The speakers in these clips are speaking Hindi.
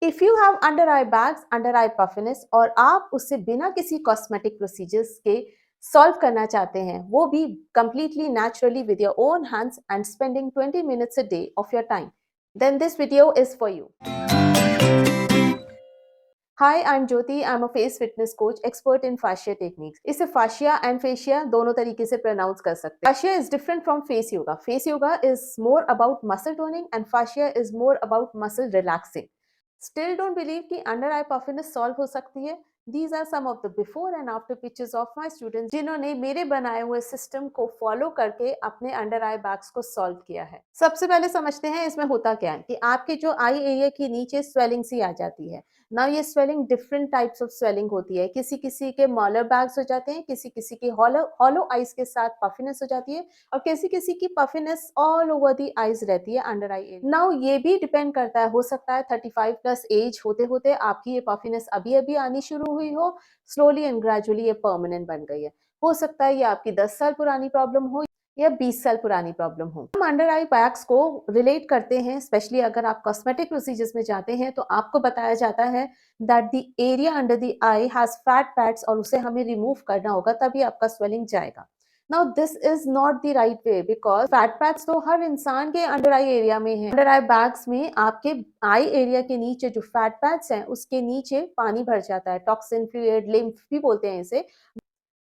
If you have under I bags, under eye puffiness और आप उससे बिना किसी कॉस्मेटिक प्रोसीजर्स के सॉल्व करना चाहते हैं, वो भी completely naturally with your own hands and spending 20 minutes a day of your time, then this video is for you. Hi, I'm Jyoti. I'm a face fitness coach, expert in fascia techniques. इसे fascia and fascia दोनों तरीके से pronounce कर सकते हैं. Fascia is different from face yoga. Face yoga is more about muscle toning and fascia is more about muscle relaxing. Still don't believe कि under eye puffiness solve हो सकती है? These are some of the before and after pictures of my students जिन्होंने मेरे बनाए हुए सिस्टम को फॉलो करके अपने अंडर आई बैग्स को सॉल्व किया है. सबसे पहले समझते हैं इसमें होता क्या है कि आपके जो आई एरिया के नीचे स्वेलिंग सी आ जाती है. ना ये swelling different types of swelling होती है. किसी किसी के मॉलर बैग्स हो जाते हैं, किसी किसी के हॉलो आईज के साथ पफिनेस हो जाती है और किसी किसी की puffiness all over the eyes रहती है अंडर आई एरिया. नाउ ये भी डिपेंड करता है, हो सकता है 35 प्लस एज होते होते आपकी ये पफिनेस अभी अभी आनी शुरू हुई हो, स्लोली एंड ग्रेजुअली ये परमानेंट बन गई है. हो सकता है ये आपकी 10 साल पुरानी प्रॉब्लम हो या 20 साल पुरानी प्रॉब्लम हो. हम अंडर आई बैग्स को रिलेट करते हैं, स्पेशली अगर आप कॉस्मेटिक प्रोसीजर्स में जाते हैं तो आपको बताया जाता है that the area under the I has fat pads और उसे हमें रिमूव करना होगा तभी आपका स्वेलिंग जाएगा. Now this is not the right way because fat pads तो हर इंसान के अंडर आई एरिया में है. अंडर आई बैग्स में आपके आई एरिया के नीचे जो फैट पैड्स हैं उसके नीचे पानी भर जाता है. टॉक्सिन, फ्लूइड, लिम्फ भी बोलते हैं इसे.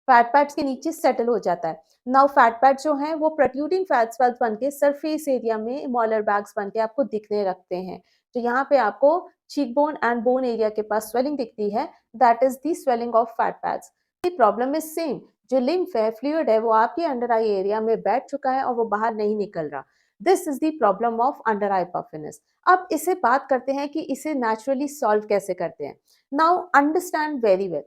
फैट पैड्स के नीचे सेटल हो जाता है. नाउ फैट पैड जो हैं वो प्रोट्रूडिंग फैट सेल्स बन के सरफेस एरिया में मॉलर बैग्स बन के आपको दिखने लगते हैं. तो यहाँ पे आपको cheek bone and bone area के पास स्वेलिंग दिखती है, that is the swelling of fat pads. The problem is same. जो लिम्फ है, फ्लूइड है, वो आपके अंडर आई एरिया में बैठ चुका है और वो बाहर नहीं निकल रहा. This is the problem of under eye puffiness. अब इसे बात करते हैं कि इसे नेचुरली सॉल्व कैसे करते हैं. नाउ अंडरस्टैंड वेरी वेल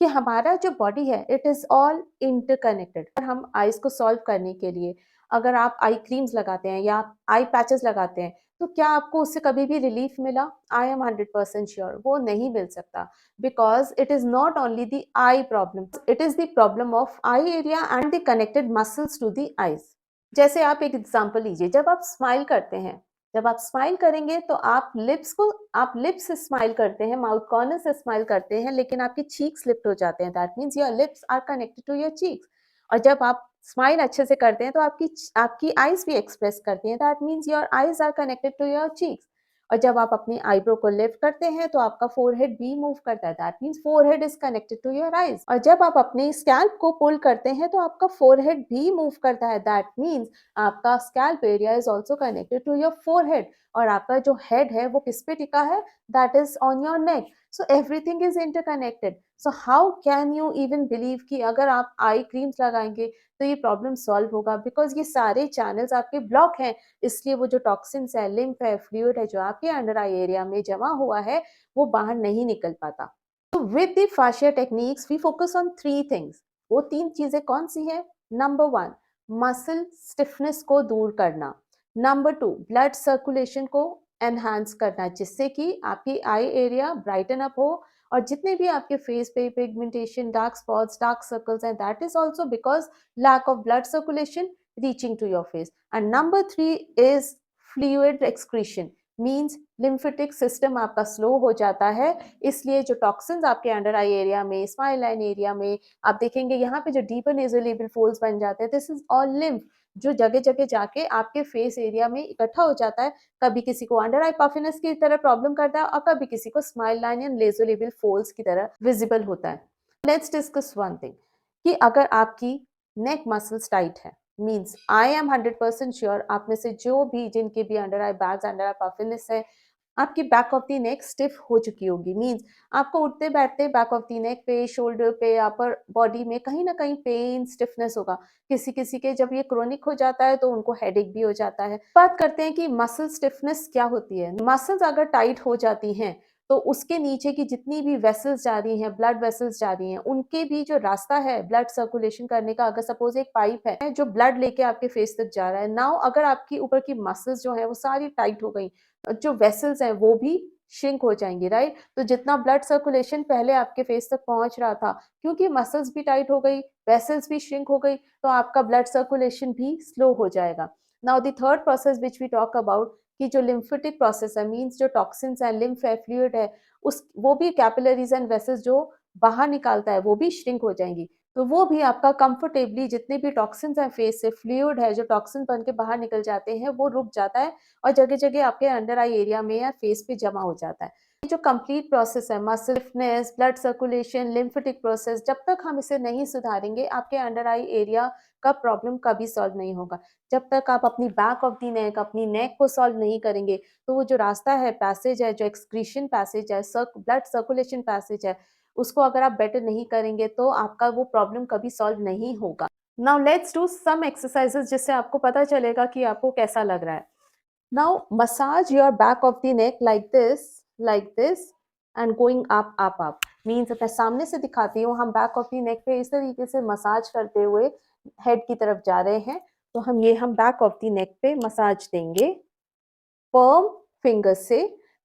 कि हमारा जो बॉडी है इट इज ऑल इंटरकनेक्टेड. हम आईज को सॉल्व करने के लिए अगर आप आई क्रीम्स लगाते हैं या आई पैचेस लगाते हैं तो क्या आपको उससे कभी भी रिलीफ मिला? आई एम 100% श्योर वो नहीं मिल सकता. Because it is not only the eye problem, it is the problem of eye area and the connected muscles to the eyes. जैसे आप एक एग्जांपल लीजिए, जब आप स्माइल करते हैं, जब आप स्माइल करेंगे तो आप लिप्स से स्माइल करते हैं, माउथ कॉर्नर से स्माइल करते हैं, लेकिन आपके चीक्स लिफ्ट हो जाते हैं. That means your lips are connected to your cheeks. और जब आप स्माइल अच्छे से करते हैं तो आपकी आईज भी एक्सप्रेस करती हैं. That means your eyes are connected to your cheeks. और जब आप अपनी आईब्रो को लिफ्ट करते हैं तो आपका फोरहेड भी मूव करता है. That means forehead is connected to your eyes. और जब आप अपने स्कैल्प को पुल करते हैं तो आपका फोरहेड भी मूव करता है. दैट मीन्स आपका scalp area is also connected to your forehead. और आपका जो हेड है वो किस पे टिका है? That is on your neck. So everything is interconnected. So how can you even believe कि अगर आप आई क्रीम्स लगाएंगे तो ये प्रॉब्लम सॉल्व होगा? बिकॉज ये सारे चैनल्स आपके ब्लॉक हैं, इसलिए वो जो टॉक्सिन्स है, लिम्फ है, फ्लूइड है जो आपके अंडर आई एरिया में जमा हुआ है वो बाहर नहीं निकल पाता. तो with the fascia techniques we focus on 3 things. वो 3 चीजें कौन सी है? नंबर 1, मसल स्टिफनेस को दूर करना. नंबर 2, ब्लड सर्कुलेशन को एनहांस करना जिससे कि आपकी आई एरिया ब्राइटन अप हो. और जितने भी आपके फेस पे pigmentation, dark spots, dark circles हैं, that is also because lack of blood circulation reaching to your face. And number 3 is fluid excretion, means lymphatic system आपका स्लो हो जाता है. इसलिए जो टॉक्सिन्स आपके अंडर आई एरिया में, स्माइल लाइन एरिया में आप देखेंगे यहाँ पे जो डीपर नेज़ोलेबियल फोल्ड्स बन जाते हैं, दिस इज ऑल लिम्फ जो जगह जगह जाके आपके फेस एरिया में इकट्ठा हो जाता है. कभी किसी को अंडर आई पफिनेस की तरह प्रॉब्लम करता है और कभी किसी को स्माइल लाइन या नेज़ोलेबियल फोल्ड्स की तरह विजिबल होता है. लेट्स डिस्कस वन थिंग कि अगर आपकी नेक मसल्स टाइट है, मीन्स आई एम 100% श्योर आप में से जो भी जिनके भी अंडर आई बैग्स, अंडर आई पफिनेस है, आपकी back of the neck stiff हो चुकी होगी. मीन्स आपको उठते बैठते बैक ऑफ द नेक पे, शोल्डर पे, अपर बॉडी में कहीं ना कहीं पेन, स्टिफनेस होगा. किसी किसी के जब ये क्रोनिक हो जाता है तो उनको हेडेक भी हो जाता है. बात करते हैं कि मसल स्टिफनेस क्या होती है. मसल्स अगर टाइट हो जाती हैं तो उसके नीचे की जितनी भी वेसल्स जा रही हैं, ब्लड वेसल्स जा रही हैं, उनके भी जो रास्ता है ब्लड सर्कुलेशन करने का, अगर सपोज एक पाइप है जो ब्लड लेके आपके फेस तक जा रहा है, नाउ अगर आपकी ऊपर की मसल्स जो है वो सारी टाइट हो गई, जो वेसल्स हैं वो भी श्रिंक हो जाएंगी, राइट. तो जितना ब्लड सर्कुलेशन पहले आपके फेस तक पहुंच रहा था, क्योंकि मसल्स भी टाइट हो गई, वेसल्स भी श्रिंक हो गई, तो आपका ब्लड सर्कुलेशन भी स्लो हो जाएगा. Now the third process which we talk about कि जो लिम्फेटिक प्रोसेस है, मीन्स जो टॉक्सिन्स है, लिम्फ है, फ्लूइड है, उस वो भी कैपिलरीज एंड वेसल्स जो बाहर निकालता है, वो भी श्रिंक हो जाएंगी। तो वो भी आपका कंफर्टेबली, जितने भी टॉक्सिन्स हैं फेस से, फ्लूइड है जो टॉक्सिन बन के बाहर निकल जाते हैं, वो रुक जाता है और जगह-जगह आपके अंडर आई एरिया में या फेस पे जमा हो जाता है। ये जो कंप्लीट प्रोसेस है, muscle stiffness, blood circulation, lymphatic process, जब तक हम इसे नहीं सुधारेंगे, आपके अंडर आई एरिया का प्रॉब्लम कभी सॉल्व नहीं होगा। जब तक आप अपनी बैक ऑफ द नेक, अपनी नेक को सॉल्व नहीं करेंगे, तो वो जो रास्ता है, पैसेज है, जो एक्सक्रीशन पैसेज है, ब्लड सर्कुलेशन पैसेज है, उसको अगर आप बेटर नहीं करेंगे तो आपका वो प्रॉब्लम कभी सॉल्व नहीं होगा। Now let's do some exercises जिससे आपको पता चलेगा कि आपको कैसा लग रहा है। Now massage your back of the neck like this and going up up up. Means मैं सामने से दिखाती हूँ, हम बैक ऑफ द नेक पे इस तरीके से मसाज करते हुए हेड की तरफ जा रहे हैं। तो हम बैक ऑफ द नेक पे मसाज देंगे फर्म फिंगर से।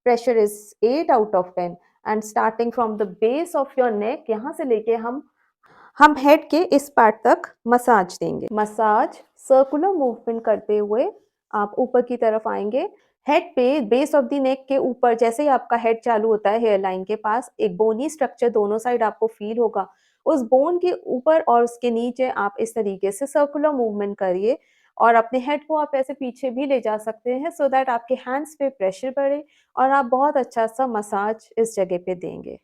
Pressure is 8 out of 10 and starting from the base of your neck, यहाँ से लेके हम हेड के इस पार्ट तक मसाज देंगे। मसाज सर्कुलर मूवमेंट करते हुए आप ऊपर की तरफ आएंगे। हेड पे बेस ऑफ द नेक के ऊपर जैसे ही आपका हेड चालू होता है, हेयर लाइन के पास एक बोनी स्ट्रक्चर दोनों साइड आपको फील होगा। उस बोन के ऊपर और उसके नीचे आप इस तरीके से सर्कुलर मूवमेंट करिए और अपने हेड को आप ऐसे पीछे भी ले जा सकते हैं सो दैट आपके हैंड्स पे प्रेशर बढ़े और आप बहुत अच्छा सा मसाज इस जगह पे देंगे।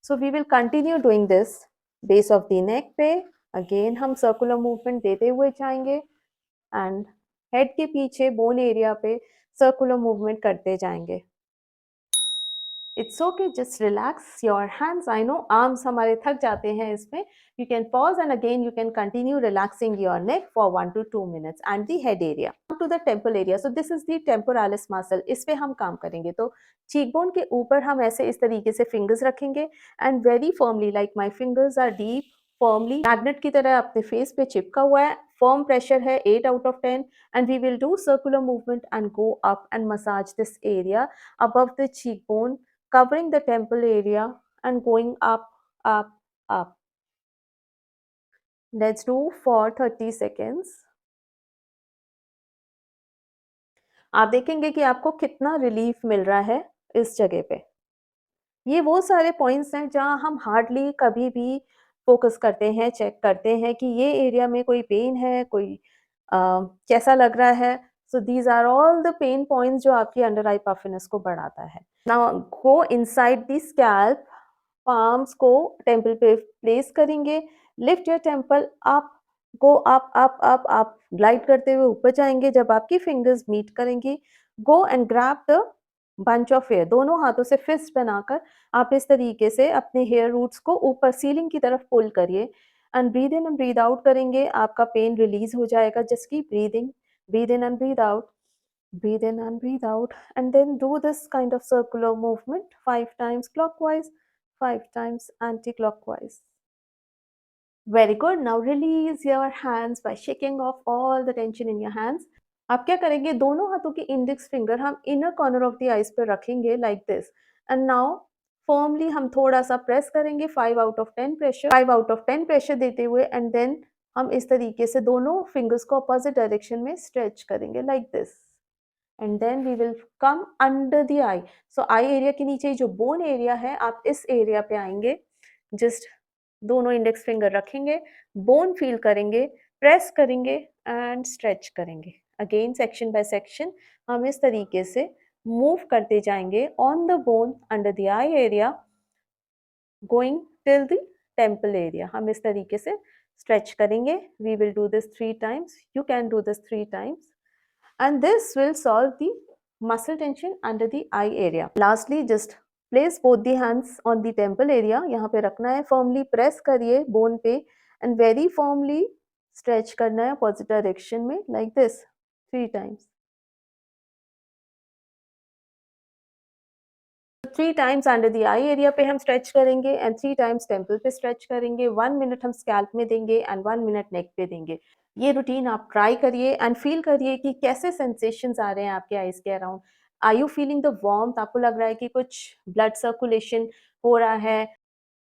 So we will continue doing this. Base of the neck पे अगेन हम सर्कुलर मूवमेंट देते हुए जाएंगे एंड हेड के पीछे बोन एरिया पे सर्कुलर मूवमेंट करते जाएंगे। It's okay, just relax your hands. I know arms हमारे थक जाते हैं इसमें। You can pause and again you can continue relaxing your neck for 1 to 2 minutes and the head area to the temple area. So this is the temporalis muscle, इस पे हम काम करेंगे। तो चीकबोन के ऊपर हम ऐसे इस तरीके से फिंगर्स रखेंगे and very firmly, like my fingers are deep, firmly magnet की तरह अपने फेस पे चिपका हुआ है। फर्म प्रेशर है 8 out of 10 and we will do circular movement and go up and massage this area above the cheekbone, covering the temple area and going up, up, up. Let's do for 30 seconds. आप देखेंगे कि आपको कितना रिलीफ मिल रहा है इस जगह पे। ये वो सारे पॉइंट्स हैं जहाँ हम हार्डली कभी भी फोकस करते हैं, चेक करते हैं कि ये एरिया में कोई पेन है, कोई कैसा लग रहा है। So these are all the pain points जो आपकी अंडर आई पफिनेस को बढ़ाता है। Now go inside the scalp, palms को टेम्पल पे प्लेस करेंगे। Lift your temple up, go up up up up, glide करते हुए ऊपर जाएंगे। जब आपकी फिंगर्स मीट करेंगी, go and grab the bunch of hair. दोनों हाथों से फिस्ट बनाकर आप इस तरीके से अपने हेयर रूट्स को ऊपर सीलिंग की तरफ पुल करिए and breathe in and breathe out करेंगे। आपका पेन रिलीज हो जाएगा। Just keep breathing, breathe in and breathe out, breathe in and breathe out, and then do this kind of circular movement 5 times clockwise, 5 times anti-clockwise. Very good. Now release your hands by shaking off all the tension in your hands. आप क्या करेंगे, दोनों हाथों के इंडेक्स फिंगर हम inner corner of the eyes पे रखेंगे like this and now firmly हम थोड़ा सा प्रेस करेंगे। 5 out of 10 pressure, 5 out of 10 pressure देते हुए एंड देन हम इस तरीके से दोनों फिंगर्स को अपोजिट डायरेक्शन में स्ट्रेच करेंगे like this and then we will come under the eye. So eye area के नीचे जो बोन एरिया है, आप इस एरिया पे आएंगे। जस्ट दोनों इंडेक्स फिंगर रखेंगे, बोन फील करेंगे, प्रेस करेंगे एंड स्ट्रेच करेंगे। अगेन सेक्शन बाय सेक्शन हम इस तरीके से मूव करते जाएंगे on the bone under the eye area, going till the temple area. हम इस तरीके से स्ट्रेच करेंगे। We will do this 3 times. You can do this 3 times. And this will solve the muscle tension under the eye area. Lastly, just place both the hands on the temple area. यहाँ पे रखना है, firmly press करिए bone पे and very firmly stretch करना है opposite direction में like this 3 times. 3 times under the eye area पे हम stretch करेंगे and 3 times temple पे stretch करेंगे। 1 minute हम scalp में देंगे and 1 minute neck पे देंगे। ये रूटीन आप ट्राई करिए एंड फील करिए कि कैसे सेंसेशंस आ रहे हैं आपके आईज के around. Are you feeling the warmth? आपको लग रहा है कि कुछ ब्लड सर्कुलेशन हो रहा है?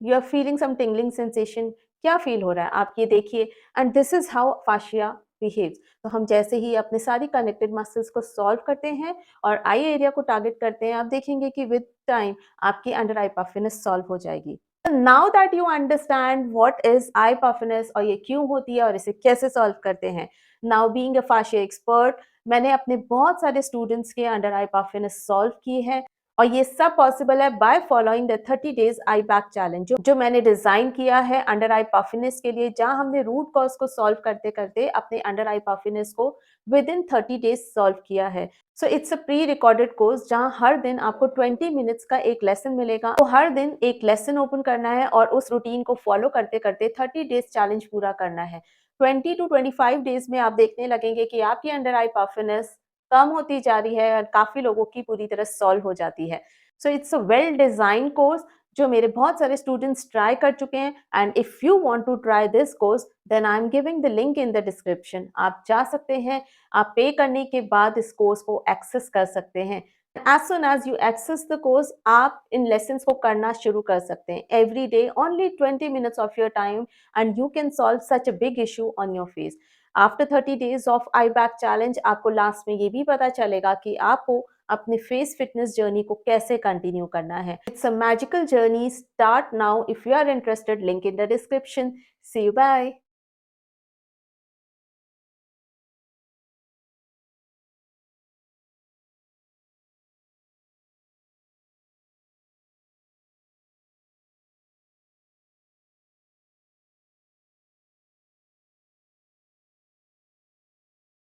You are feeling some tingling sensation? क्या फील हो रहा है आप ये देखिए। And this is how fascia behaves. तो हम जैसे ही अपने सारी कनेक्टेड मसल्स को सॉल्व करते हैं और आई एरिया को टारगेट करते हैं, आप देखेंगे कि विद टाइम आपकी अंडर आई पफिनेस सॉल्व हो जाएगी। Now that you understand what is I puffiness और ये क्यों होती है और इसे कैसे सॉल्व करते हैं, नाउ बीइंग अ फाशिया एक्सपर्ट, मैंने अपने बहुत सारे स्टूडेंट्स के अंडर आई पफिनेस सॉल्व की है और ये सब पॉसिबल है by following the 30 days I back challenge जो मैंने डिजाइन किया है अंडर आई पफिनेस के लिए, जहां हमने रूट कॉज को सॉल्व करते करते अपने अंडर आई पफिनेस को विद इन 30 डेज सॉल्व किया है। So it's a pre recorded course जहां हर दिन आपको 20 मिनट्स का एक लेसन मिलेगा। तो हर दिन एक लेसन ओपन करना है और उस रूटीन को फॉलो करते करते 30 डेज चैलेंज पूरा करना है। 20 to 25 डेज में आप देखने लगेंगे कि आपकी अंडर आई पफिनेस कम होती जा रही है और काफ़ी लोगों की पूरी तरह सॉल्व हो जाती है। So it's a well design course जो मेरे बहुत सारे स्टूडेंट्स ट्राई कर चुके हैं, and if you want to try this course then I am giving the link in the description. आप जा सकते हैं, आप पे करने के बाद इस कोर्स को एक्सेस कर सकते हैं। As soon as you access the course, आप इन lessons को करना शुरू कर सकते हैं। Every day, only 20 minutes of your time, and you can solve such a big issue on your face. After 30 days of eye back challenge, आपको लास्ट में ये भी पता चलेगा कि आपको अपने फेस फिटनेस जर्नी को कैसे कंटिन्यू करना है। It's a magical journey, start now if you are interested, link in the description. See you, bye.